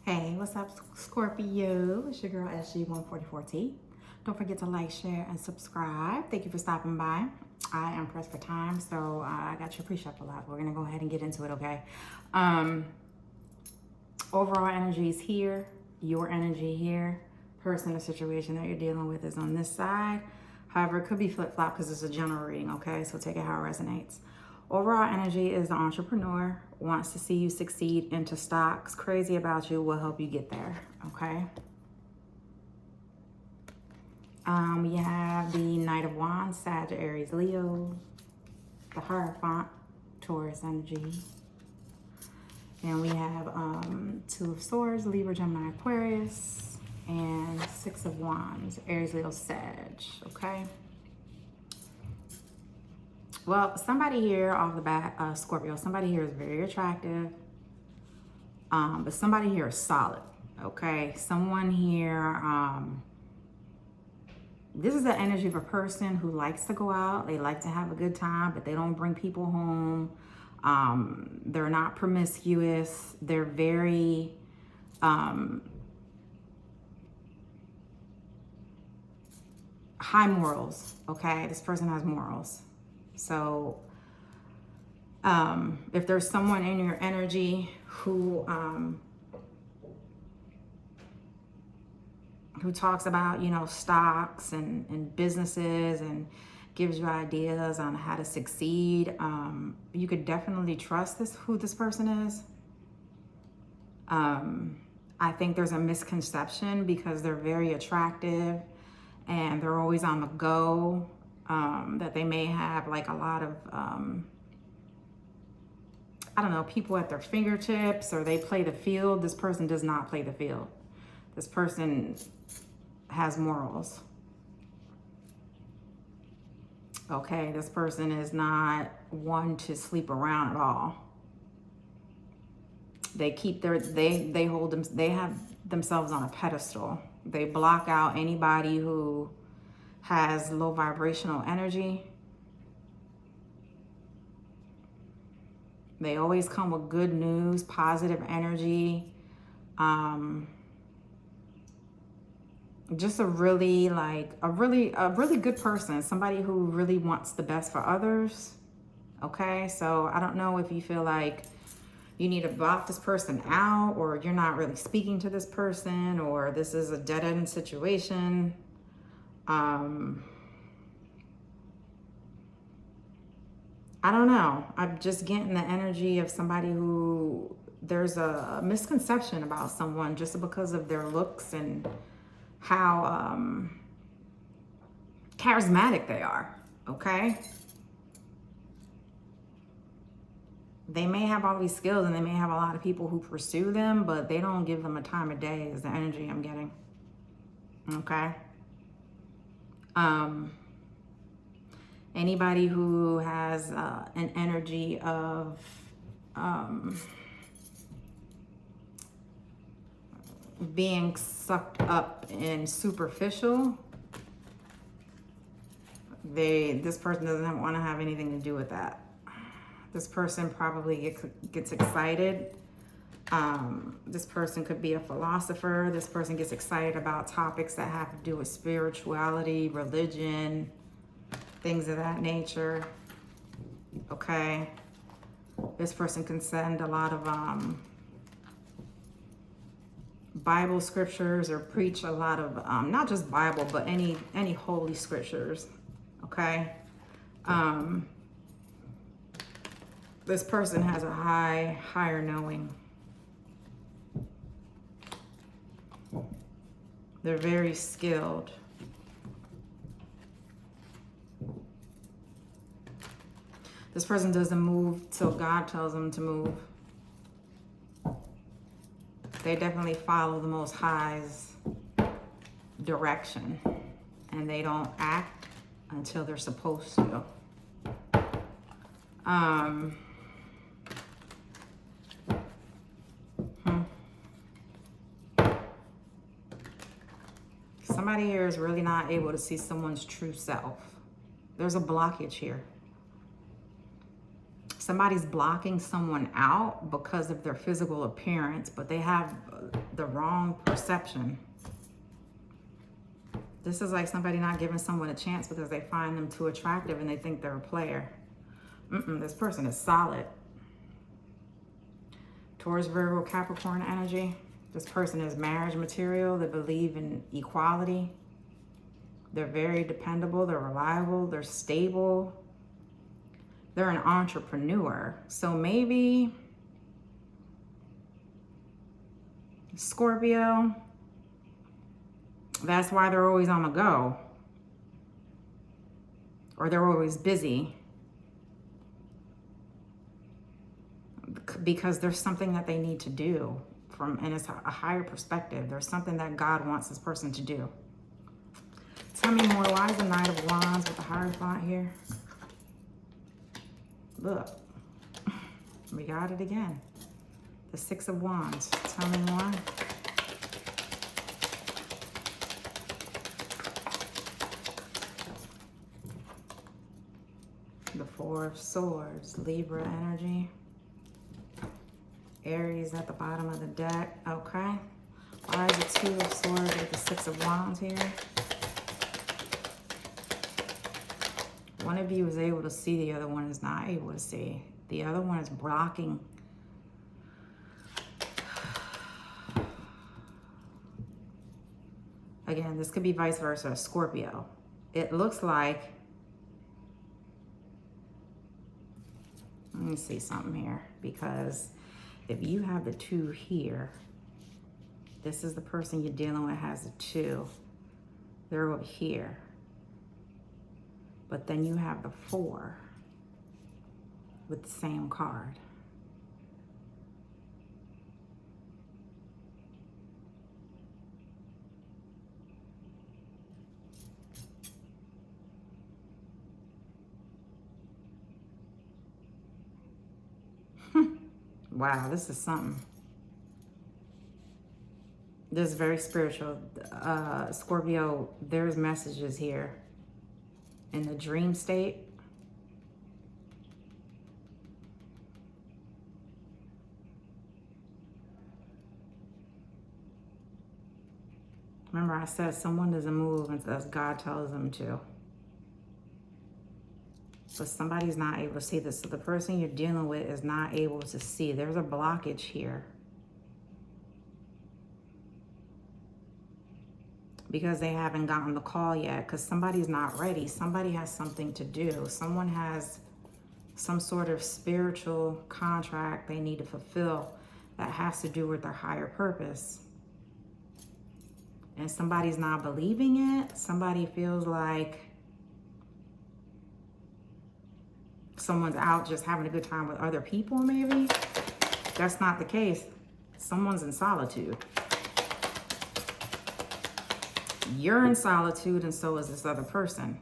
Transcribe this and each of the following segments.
Hey, what's up, Scorpio? It's your girl SG144T. Don't forget to like, share, and subscribe. Thank you for stopping by. I am pressed for time, so I got your pre-shop a lot. We're gonna go ahead and get into it, okay? Um, Overall energy is here. Your energy here. Person or situation that you're dealing with is on this side. However, it could be flip-flop because it's a general reading, okay? So take it how it resonates. Overall energy is the entrepreneur, wants to see you succeed into stocks, crazy about you, will help you get there, okay? We have the Knight of Wands, Sag, Aries, Leo, the Hierophant, Taurus energy. And we have Two of Swords, Libra, Gemini, Aquarius, and Six of Wands, Aries, Leo, Sag, okay? Well, somebody here off the bat, Scorpio, somebody here is very attractive, but somebody here is solid, okay? Someone here, this is the energy of a person who likes to go out. They like to have a good time, but they don't bring people home. They're not promiscuous. They're very, high morals, okay? This person has morals. So if there's someone in your energy who talks about, you know, stocks and businesses and gives you ideas on how to succeed, you could definitely trust who this person is. I think there's a misconception because they're very attractive and they're always on the go, that they may have like a lot of, I don't know, people at their fingertips, or they play the field. This person does not play the field. This person has morals. Okay, this person is not one to sleep around at all. They keep they hold them, they have themselves on a pedestal. They block out anybody who has low vibrational energy. They always come with good news, positive energy. Just a really good person, somebody who really wants the best for others. Okay, so I don't know if you feel like you need to block this person out, or you're not really speaking to this person, or this is a dead-end situation. I don't know. I'm just getting the energy of somebody who there's a misconception about someone just because of their looks and how charismatic they are, okay? They may have all these skills and they may have a lot of people who pursue them, but they don't give them a time of day is the energy I'm getting, okay? Anybody who has an energy of being sucked up in superficial, this person doesn't want to have anything to do with that. This person probably gets excited. This person could be a philosopher. This person gets excited about topics that have to do with spirituality, religion, things of that nature. Okay. This person can send a lot of Bible scriptures, or preach a lot of not just Bible, but any holy scriptures. Okay. This person has a higher knowing. They're very skilled. This person doesn't move till God tells them to move. They definitely follow the Most High's direction, and they don't act until they're supposed to. Somebody here is really not able to see someone's true self. There's a blockage here. Somebody's blocking someone out because of their physical appearance, but they have the wrong perception. This is like somebody not giving someone a chance because they find them too attractive and they think they're a player. This person is solid. Taurus, Virgo, Capricorn energy. This person is marriage material. They believe in equality. They're very dependable. They're reliable. They're stable. They're an entrepreneur. So maybe Scorpio, that's why they're always on the go. Or they're always busy. Because there's something that they need to do and it's a higher perspective. There's something that God wants this person to do. Tell me more. Why is the Knight of Wands with the Hierophant here? Look, we got it again. The Six of Wands. Tell me more. The Four of Swords. Libra energy. Aries at the bottom of the deck. Okay. Why is the Two of Swords with the Six of Wands here? One of you is able to see, the other one is not able to see. The other one is blocking. Again, this could be vice versa, Scorpio. It looks like, let me see something here, because if you have the 2 here, this is the person you're dealing with has the 2. They're over here. But then you have the 4 with the same card. Wow, this is something. This is very spiritual. Scorpio, there's messages here. In the dream state. Remember I said someone doesn't move unless God tells them to. But somebody's not able to see this. So the person you're dealing with is not able to see. There's a blockage here. Because they haven't gotten the call yet. Because somebody's not ready. Somebody has something to do. Someone has some sort of spiritual contract they need to fulfill that has to do with their higher purpose. And somebody's not believing it. Somebody feels like someone's out just having a good time with other people, maybe. That's not the case. Someone's in solitude. You're in solitude, and so is this other person.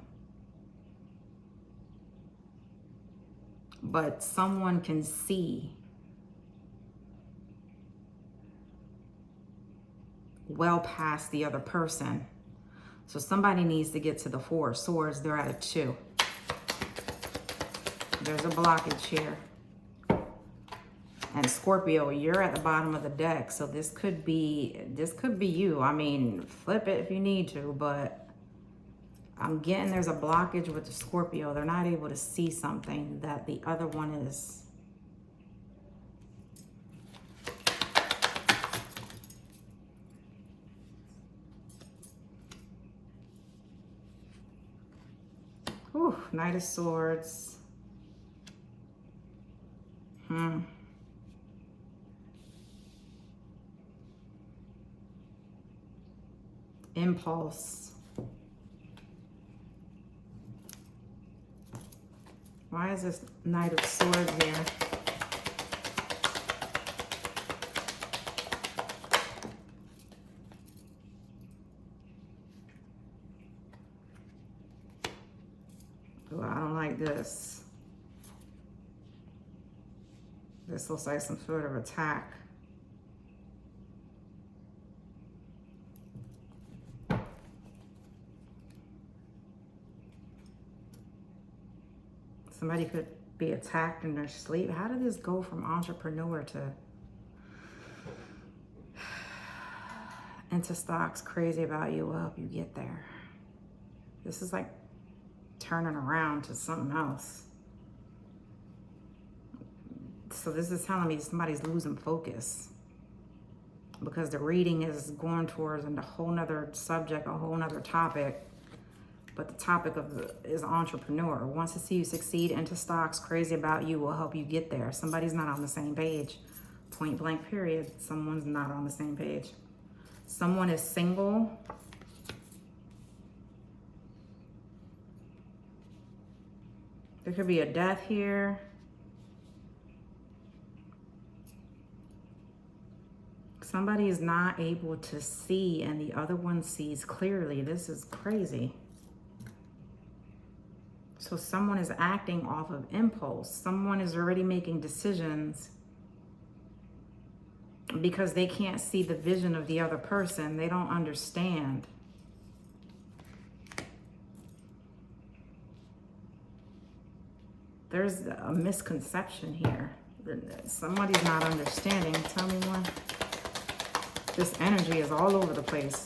But someone can see well past the other person. So somebody needs to get to the 4 of Swords. They're at a 2. There's a blockage here. And Scorpio, you're at the bottom of the deck. So this could be you. I mean, flip it if you need to, but I'm getting there's a blockage with the Scorpio. They're not able to see something that the other one is. Whew, Knight of Swords. Impulse. Why is this Knight of Swords here? Oh, I don't like this. This looks like some sort of attack. Somebody could be attacked in their sleep. How did this go from entrepreneur to into stocks? Crazy about you will help you get there. This is like turning around to something else. So this is telling me somebody's losing focus, because the reading is going towards a whole nother subject, a whole nother topic. But the topic is entrepreneur. Wants to see you succeed into stocks. Crazy about you will help you get there. Somebody's not on the same page. Point blank period. Someone's not on the same page. Someone is single. There could be a death here. Somebody is not able to see and the other one sees clearly. This is crazy. So someone is acting off of impulse. Someone is already making decisions because they can't see the vision of the other person. They don't understand. There's a misconception here. Somebody's not understanding. Tell me more. This energy is all over the place.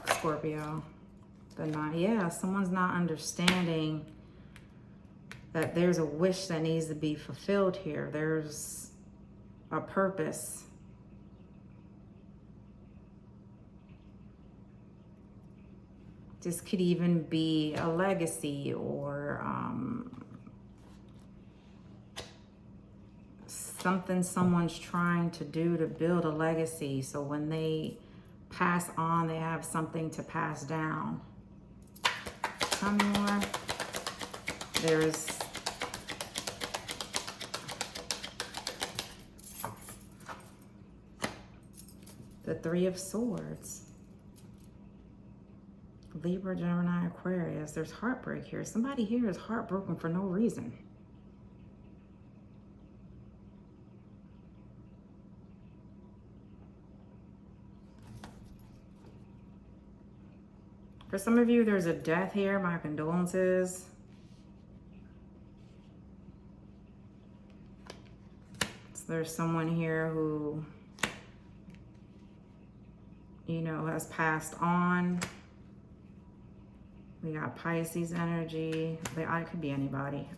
Scorpio. Yeah, someone's not understanding that there's a wish that needs to be fulfilled here. There's a purpose. This could even be a legacy or something someone's trying to do to build a legacy. So when they pass on, they have something to pass down. Tell me more. There's the Three of Swords. Libra, Gemini, Aquarius. There's heartbreak here. Somebody here is heartbroken for no reason. For some of you, there's a death here. My condolences. So there's someone here who, you know, has passed on. We got Pisces energy. It could be anybody.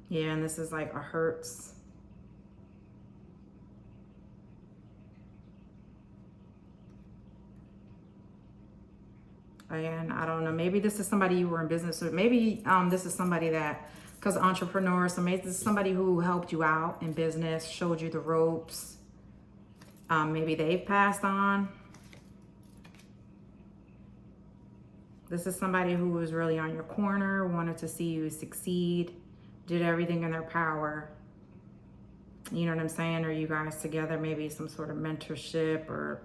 Yeah, and this is like a hurts. Again, I don't know. Maybe this is somebody you were in business with. Maybe this is somebody that, because entrepreneur, so maybe this is somebody who helped you out in business, showed you the ropes. Maybe they've passed on. This is somebody who was really on your corner, wanted to see you succeed, did everything in their power. You know what I'm saying? Or you guys together, maybe some sort of mentorship or,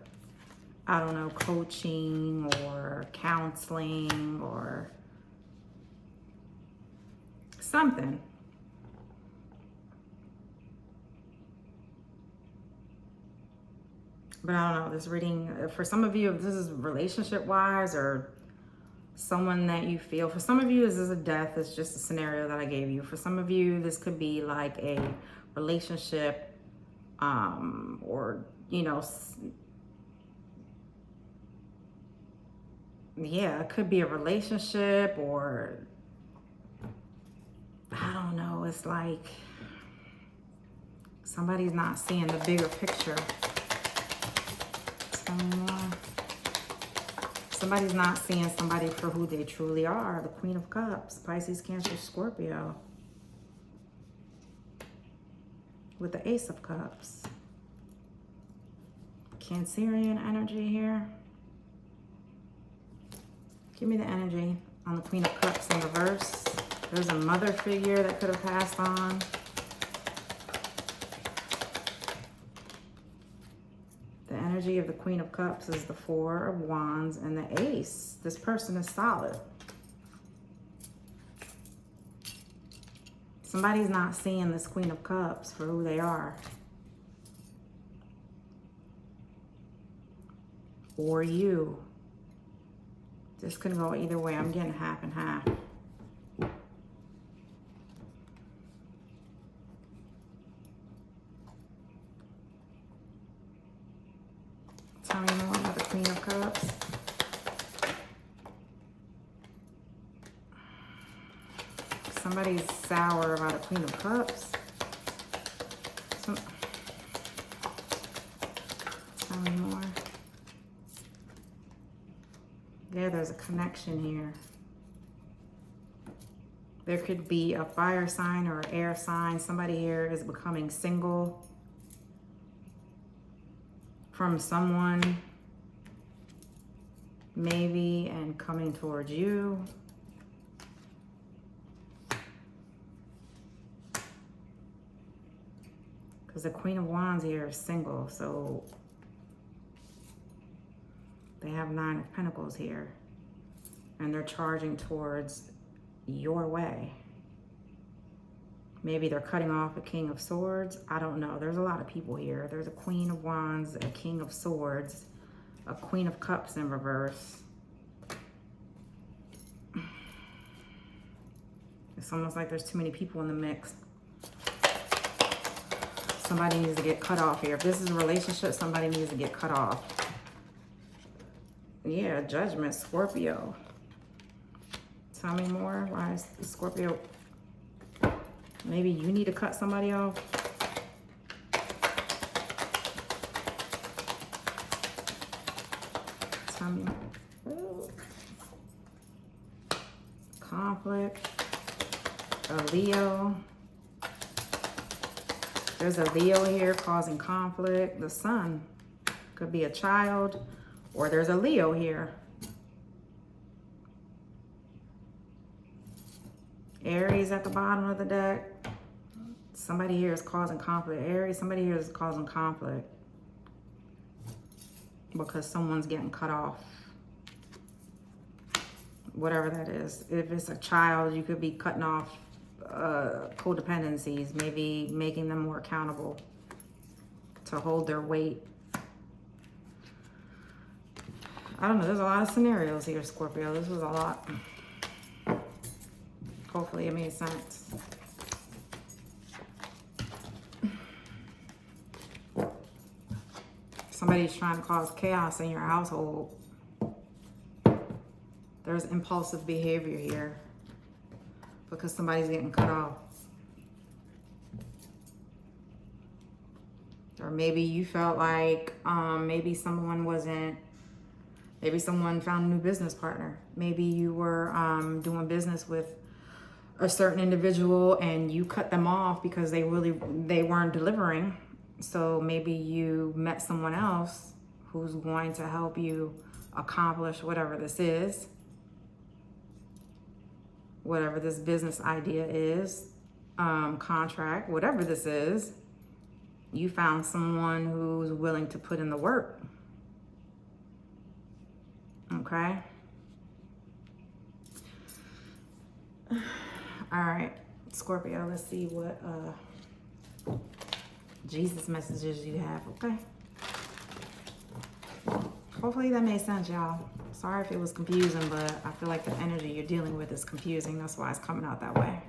I don't know, coaching or counseling or something. But I don't know, this reading, for some of you, if this is relationship-wise or someone that you feel, for some of you, this is a death. It's just a scenario that I gave you. For some of you, this could be like a relationship or, you know, yeah, it could be a relationship or, I don't know, it's like somebody's not seeing the bigger picture. Somebody's not seeing somebody for who they truly are. The Queen of Cups, Pisces, Cancer, Scorpio. With the Ace of Cups. Cancerian energy here. Give me the energy on the Queen of Cups in reverse. There's a mother figure that could have passed on. The energy of the Queen of Cups is the Four of Wands and the Ace. This person is solid. Somebody's not seeing this Queen of Cups for who they are. Or you. This could go either way. I'm getting half and half. Tell me more about the Queen of Cups. Somebody's sour about a Queen of Cups. Tell me more. There's a connection here. There could be a fire sign or air sign. Somebody here is becoming single from someone, maybe, and coming towards you. Because the Queen of Wands here is single, so they have 9 of Pentacles here. And they're charging towards your way. Maybe they're cutting off a King of Swords. I don't know. There's a lot of people here. There's a Queen of Wands, a King of Swords, a Queen of Cups in reverse. It's almost like there's too many people in the mix. Somebody needs to get cut off here. If this is a relationship, somebody needs to get cut off. Yeah, Judgment, Scorpio. Tell me more. Why is Scorpio? Maybe you need to cut somebody off. Tell me. Conflict. A Leo. There's a Leo here causing conflict. The Sun could be a child, or there's a Leo here. Aries at the bottom of the deck. Somebody here is causing conflict. Aries, somebody here is causing conflict because someone's getting cut off. Whatever that is. If it's a child, you could be cutting off codependencies, maybe making them more accountable to hold their weight. I don't know. There's a lot of scenarios here, Scorpio. This was a lot. Hopefully it made sense. Somebody's trying to cause chaos in your household. There's impulsive behavior here because somebody's getting cut off. Or maybe you felt like maybe someone wasn't, maybe someone found a new business partner. Maybe you were doing business with a certain individual and you cut them off because they weren't delivering. So maybe you met someone else who's going to help you accomplish whatever this is, whatever this business idea is, contract, whatever this is. You found someone who's willing to put in the work. Okay. All right, Scorpio, let's see what Jesus messages you have, okay? Hopefully that made sense, y'all. Sorry if it was confusing, but I feel like the energy you're dealing with is confusing. That's why it's coming out that way.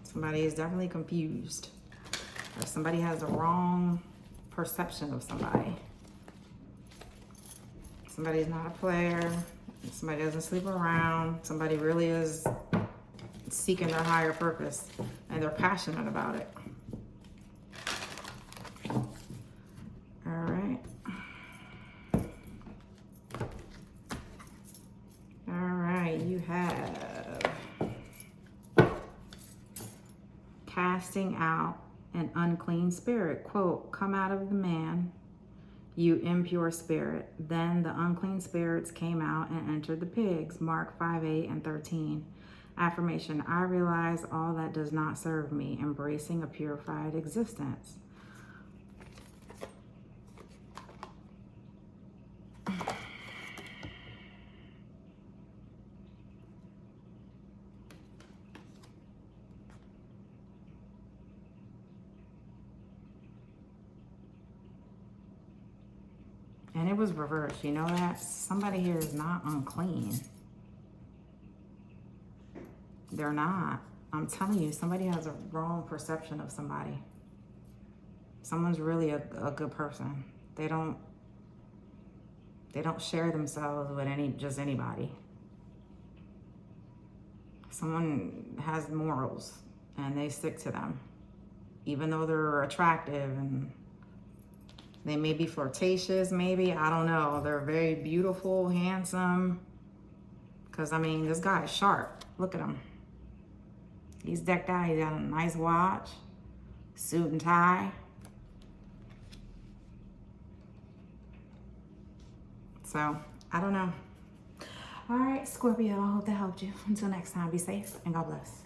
Somebody is definitely confused. Or somebody has a wrong perception of somebody. Somebody's not a player. Somebody doesn't sleep around. Somebody really is seeking their higher purpose and they're passionate about it. All right. All right, you have casting out an unclean spirit. Quote, come out of the man, you impure spirit. Then the unclean spirits came out and entered the pigs. Mark 5:8 and 13. Affirmation, I realize all that does not serve me, embracing a purified existence. And it was reversed. You know that? Somebody here is not unclean. They're not. I'm telling you, somebody has a wrong perception of somebody. Someone's really a good person. They don't share themselves with just anybody. Someone has morals and they stick to them. Even though they're attractive and they may be flirtatious, maybe, I don't know. They're very beautiful, handsome. Because, I mean, this guy is sharp. Look at him. He's decked out. He got a nice watch, suit and tie. So, I don't know. All right, Scorpio, I hope that helped you. Until next time, be safe and God bless.